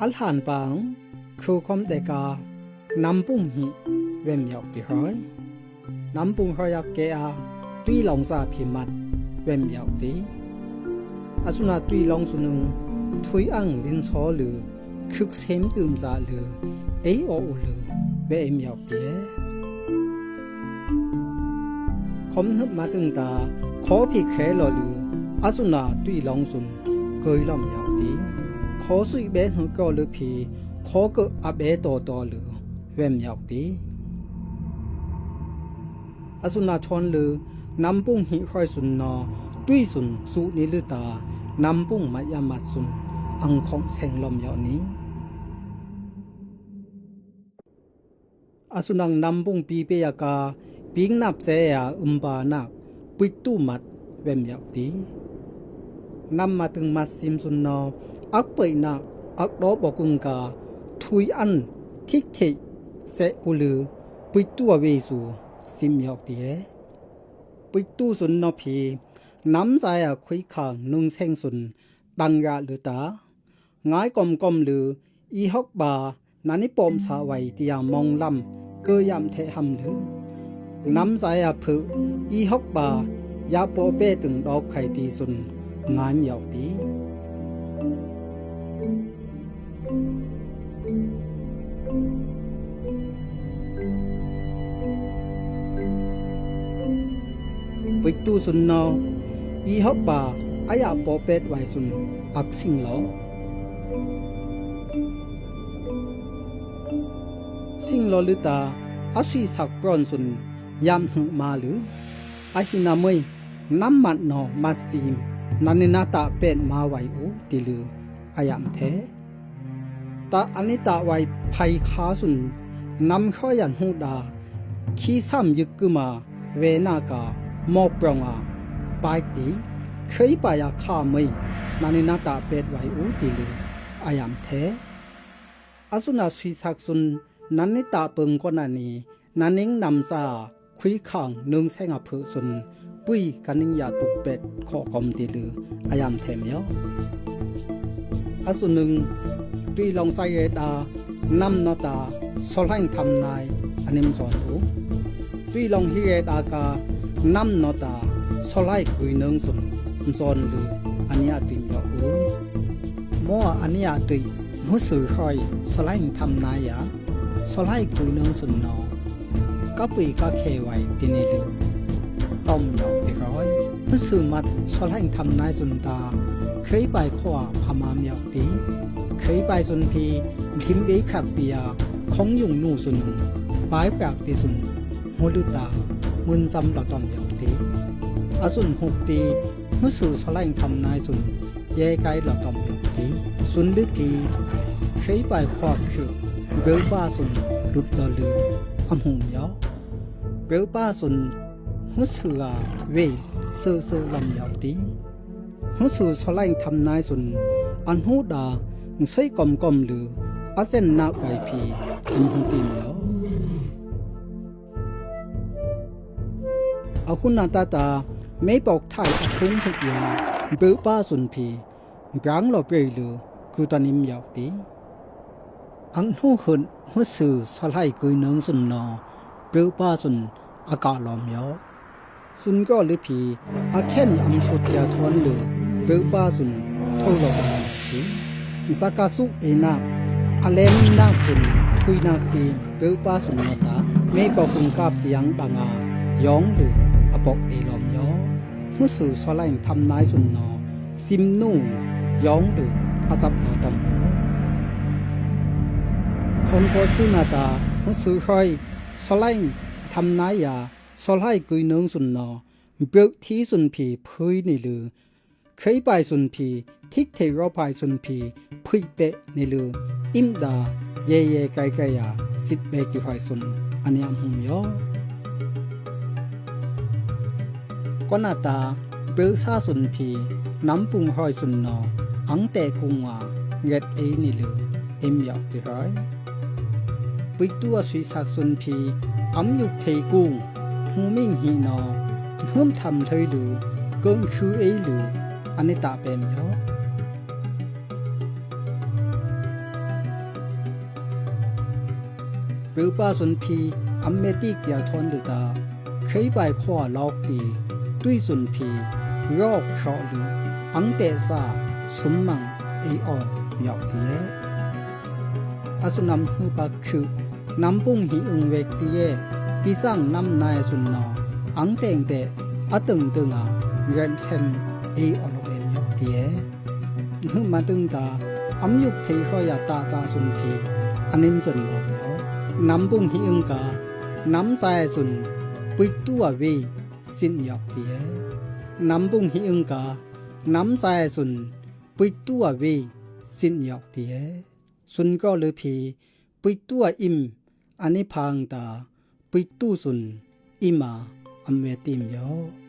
อัลหานปังคือคอมเตกานำปุ้งหิเวมยอกติห้อยนำปุ้งหอยเกอาตุยลองซาพิมัดเวมยอกติอสุนาตุยลองสุนึงทุยอังลินซอหรือคึกเซมตึมซาหรือเอโออูหรือเวมยอกติคอมนึบมาตึงตาขอพี่แขลอหรืออสุนาตุยลองสุนเกยลอมยอกติขอสุยเบนหือก็หรือพีขอก็อเบโตโตหรือเวมยอกติอสุนาชอนหรือนำปุ้งหิค่อยสุนนอตุยสุนสุนิลืตานำปุ้งมายามัดสุนอังของแสงลมยอนี้อสุนังนำปุ้งปีเปยกาปิงนับเสียบานักปิตุมัดเวมยอกตินำมาถึงมัดซิมสุนนออักเปยนักอักดอบอกุงกาทุยอันทิกเทเสอุลือปิตัวเวสูซิมยอกติปิตูสุนนอพีน้ำใจคุยขางนุ่งเส้งสุนดังยาหรือตาง่ายกลมหรืออีฮอกบานันิปอมสาไวตียมองลำเกยำเทหำหรือน้ำใจผึอีฮอกบายาโปเปตึงดอกไข่ตีสุนงายยอกตีปิตูสุนนออีฮอบบาอายาปอเป็ดไวสุนอักสิงลอสิงลอลือตาอาชีสักปรอนสุนยามหึมาหรืออาหินามวยน้ำมันนอมาซีมนันนาตาเป็ดมาไวอูติลืออายามแท้ตาอันนิตาไวภัยขาสุนนำข้อยันหูดาขี้ซ้ำยึกกึมาเวนากามอกปรองปายตีเคยปายาข้าไม่นันนาตาเป็ดไวอูติลืออายามแท้อสุนาสีสักสุนนันนิตาเปิงก็นานีนันนิงนำซาคุยขังนึงแสงอภุสุนปุ้ยกันนิงยาตุกเป็ดขอกอมติลืออายามแท้มยออสุนึงตุยลองไซเรดานำนตาสลายทำนายอนิมสอนอูตุยลองฮิเรดากานำนตาสลายคุยนึงสุนซอนลืออันนี้ติมยออูมัวอันนี้ติมุสุรอยสลายทำนายสลายคุยนึงสุนนอก็ปุยก็เคไวตินิลือต้มยอกติร้อยมุสุมัดสลายทำนายสุนตาเคยไปขวาพมามยอกตีเคยไปสุนพีพิมเบขักเตียของยุงนูสุนปลายปากติสุนโฮลุตามุนซำละตอมยอกตีอสุนหุกตีมุสุสลายทำนายสุนเยไกละตอมยอกตีสุนลึกตีเคยไปขวาคือเบลบ้าสุนลุดละลืออำหุมยอเบลบ้าสุนมุสุเวเซอลำยอกตีมุสุสลายทำนายสุนอันหูดาใส่กลมหรืออาเซนนักไวพีอันหูตินแล้วอาคุณนาตาไม่บอกไทยอาคุ้งหุกยาเบิลป้าสุนพีกลางเราเปรลือคือตานิมยาวตีอังหูหุ่นมุสุสลายกุยนึงสุนนอเบิลป้าสุนอากาศลอมยอสุนก็หรือพีอาเคนอัมสุดยาทอนหรือเบิลป้าสุนเท่าเราตีสักสุเอนาอเลนนาสุนทุยนาปีเปิลปาสุนนตาไม่บอกคุงกับเตียงดังยองหรืออปอกเอลอมยอมุสุสลายทำนายสุนนอซิมนูยองหรืออาซับยอตองยอคนโกสุนาตามุสุคอยสลายทำนายยาสลายกุยนึงสุนนอเบิกที่สุนผีพุยนี่ลือเคยไปสุนผีทิกเทรอพายสุนพีพุยเปะในลืออิมดาเย่ไกไกยาสิทเบกิหอยสุนอันยามหุมยอก็นาตาเบลซาสุนพีน้ำปุงหอยสุนนออังแต่คุงว่าเง็ดเอในลือเอ็มยอกติหอยปิตัวสุยสักสุนพีอัมยุกเทกุงหูมิ่งฮีนอเพิ่มทำเลยลือเกิงคือเอลืออันนี้ตาเป็นยอ อ เปปาสุนพีอัมเมติกยาทอนดุตาเคยไปขวาลอกตีตุยสุนพีรอกครอลืออังเตซาสุมมังเอออยากเตียอสุนำฮือปักคือนำปุงหิอึงเวกเตียปีสร้างนำนายสุนนออังเตงเตอตึงตึงาเรนเซนเออลเบนอยากเตียฮือมาตึงตาอัมยุกเทขอยาตาตาสุนพีอันนิมสุนบอกเนาะนำปุงหิอึงกานำสายสุนปุยตัวเวสินอยากเตียนำปุงหิอึงกานำสายสุนปุยตัวเวสินอยากเตียสุนก็เลยพีปุยตัวอิมอันนี้พังตาปุยตู้สุนอิมาอัมเวติมยอ